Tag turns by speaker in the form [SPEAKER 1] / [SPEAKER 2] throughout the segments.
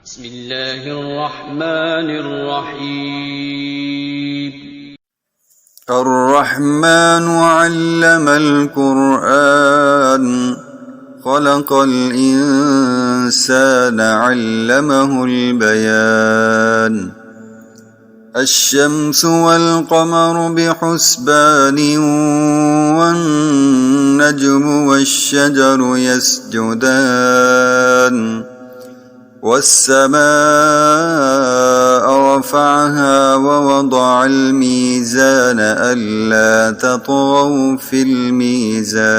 [SPEAKER 1] بسم الله الرحمن الرحيم.
[SPEAKER 2] الرحمن علم القرآن خلق الإنسان علمه البيان. الشمس والقمر بحسبان والنجم والشجر يسجدان والسماء رفعها ووضع الميزان ألا تطغوا في الميزان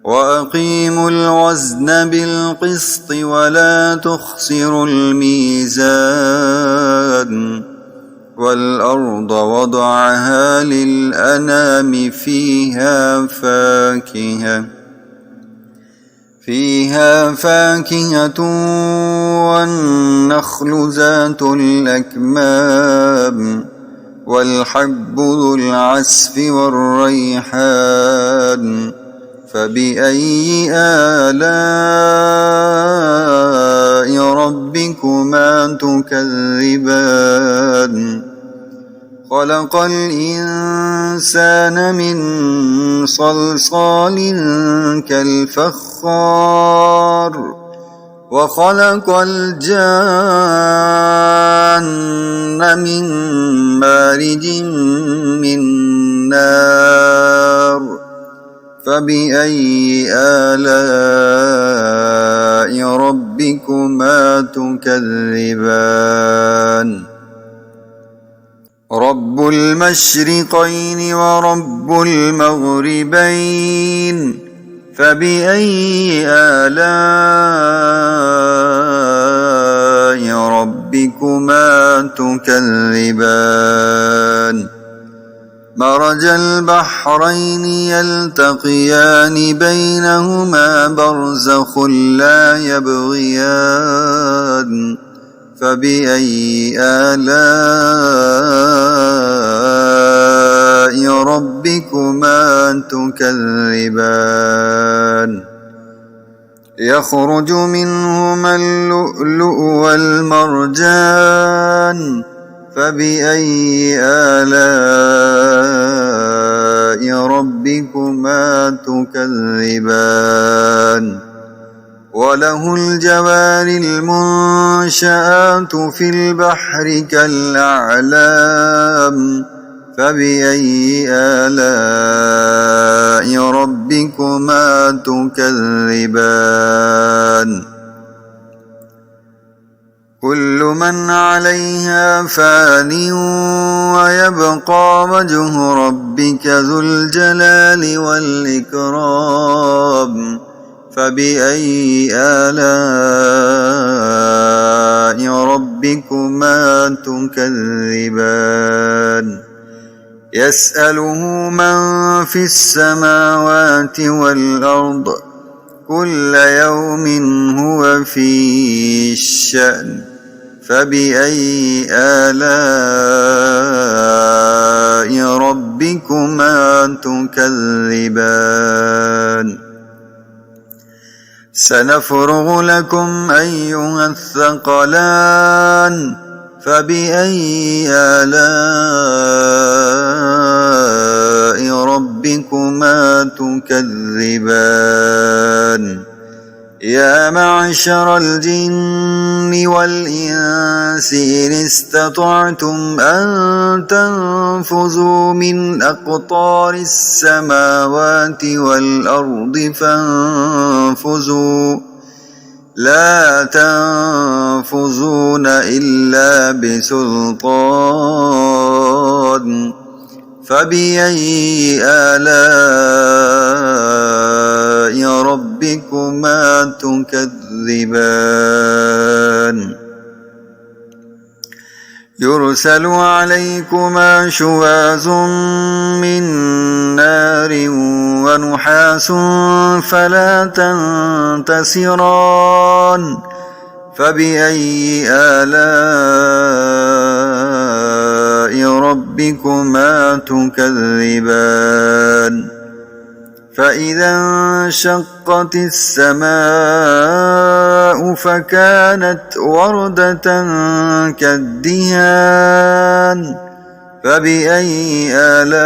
[SPEAKER 2] وأقيموا الوزن بالقسط ولا تخسروا الميزان والأرض وضعها للأنام فيها فاكهة والنخل ذات الأكمام والحب ذو العصف والريحان فبأي آلاء ربكما تكذبان خلق الإنسان من صلصال كالفخار وخلق الجان من مارج من نار فبأي آلاء ربكما تكذبان رب المشرقين ورب المغربين فبأي آلاء ربكما تكذبان مرج البحرين يلتقيان بينهما برزخ لا يبغيان فبأي آلاء ربكما تكذبان يخرج منهما اللؤلؤ والمرجان فبأي آلاء ربكما تكذبان وله الجوار المنشآت في البحر كالأعلام فبأي آلاء ربكما تكذبان كل من عليها فان ويبقى وجه ربك ذو الجلال والإكرام فبأي آلاء ربكما تكذبان يسأله من في السماوات والأرض كل يوم هو في الشأن فبأي آلاء ربكما تكذبان سنفرغ لكم أيها الثقلان فبأي آلاء ربكما تكذبان يا معشر الجن والإنس إن استطعتم أن تنفذوا من أقطار السماوات والأرض فانفذوا لا تنفذون إلا بسلطان فبأي آلاء ربكما تكذبان يرسل عليكما شواظ من نار ونحاس فلا تنتصران فبأي آلاء ربكما تكذبان فإذا انشقت السماء السماء فكانت وردة كالدهان فبأي آلاء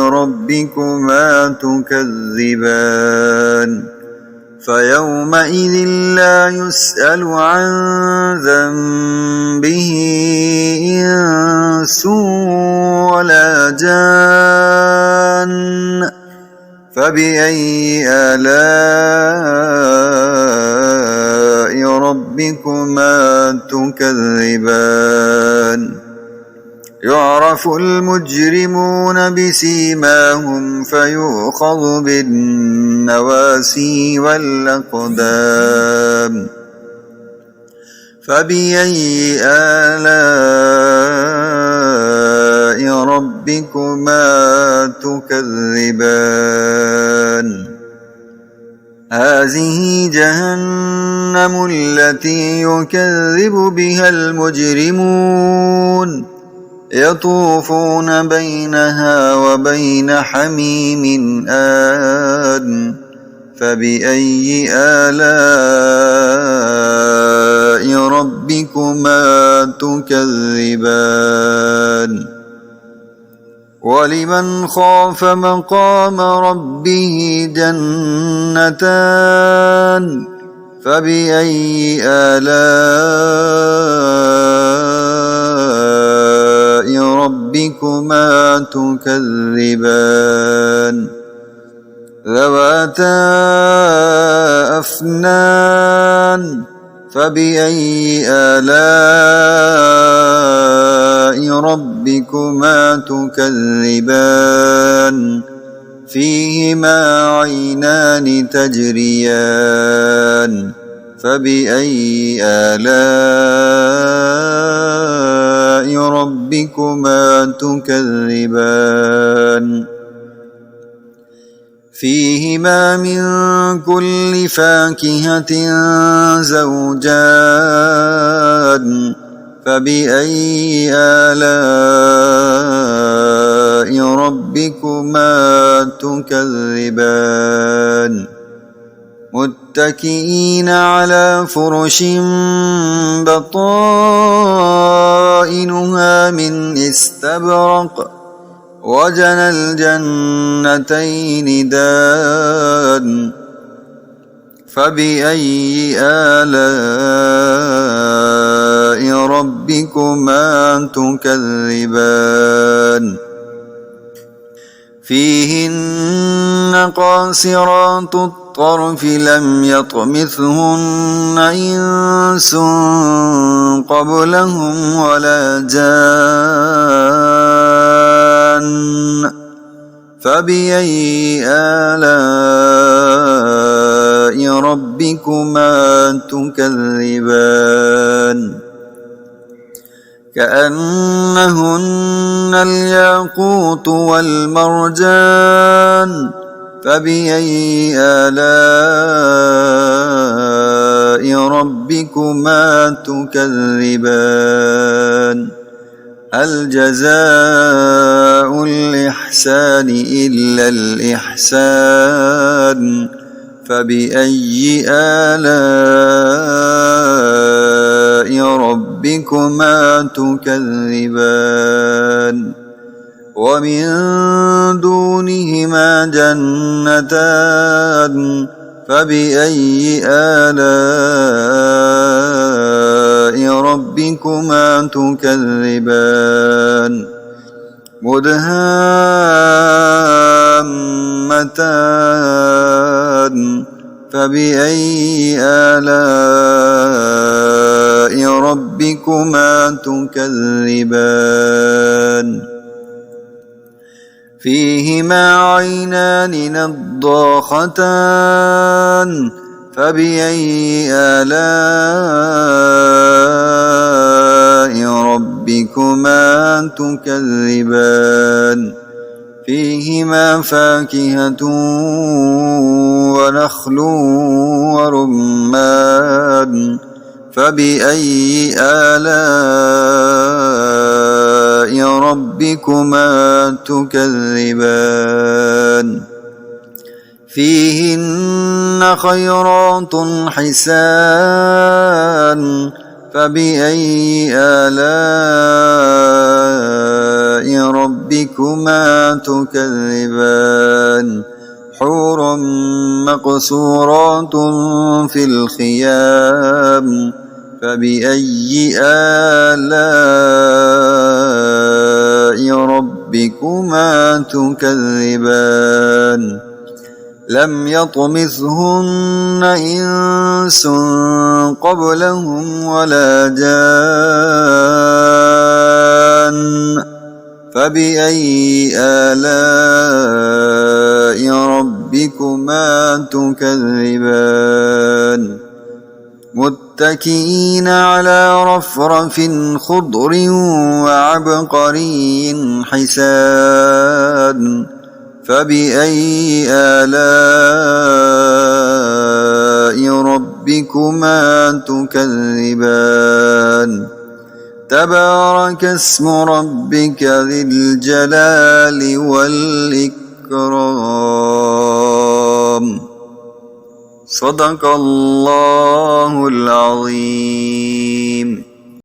[SPEAKER 2] ربكما تكذبان فيومئذ لا يسأل عن ذنبه إنس ولا جان فبأي آلاء ربكما تكذبان يعرف المجرمون بسيماهم فيؤخذ بالنواسي والأقدام فبأي آلاء ربكما تكذبان هذه جهنم التي يكذب بها المجرمون يطوفون بينها وبين حميم آن فبأي آلاء ربكما تكذبان ولمن خاف مقام ربه جنتان فبأي آلاء ربكما تكذبان ذواتا أفنان فبأي آلاء ربكما تكذبان فيهما عينان تجريان فبأي آلاء ربكما تكذبان فيهما من كل فاكهة زوجان فبأي آلاء ربكما تكذبان متكئين على فرش بطائنها من استبرق وجنى الجنتين دان فبأي آلاء ربكما تكذبان فيهن قاصرات الطرف لم يطمثهن إنس قبلهم ولا جان فبأي آلاء ربكما تكذبان كأنهن الياقوت والمرجان فبأي آلاء ربكما تكذبان هل جزاء الإحسان إلا الإحسان فبأي آلاء ربكما تكذبان ومن دونهما جنتان فبأي آلاء ربكما تكذبان مدهامتان فبأي آلاء ربكما تكذبان فيهما عينان نضاختان فبأي آلاء ربكما تكذبان فيهما فاكهة ونخل ورمان فبأي آلاء ربكما تكذبان فيهن خيرات حسان فبأي آلاء ربكما تكذبان حور مقصورات في الخيام فبأي آلاء ربكما تكذبان لم يطمثهن إنس قبلهم ولا جان فبأي آلاء ربكما تكذبان متكئين على رفرف خضر وعبقري حسان فبأي آلاء ربكما تكذبان تبارك اسم ربك ذي الجلال والإكرام صدق الله العظيم.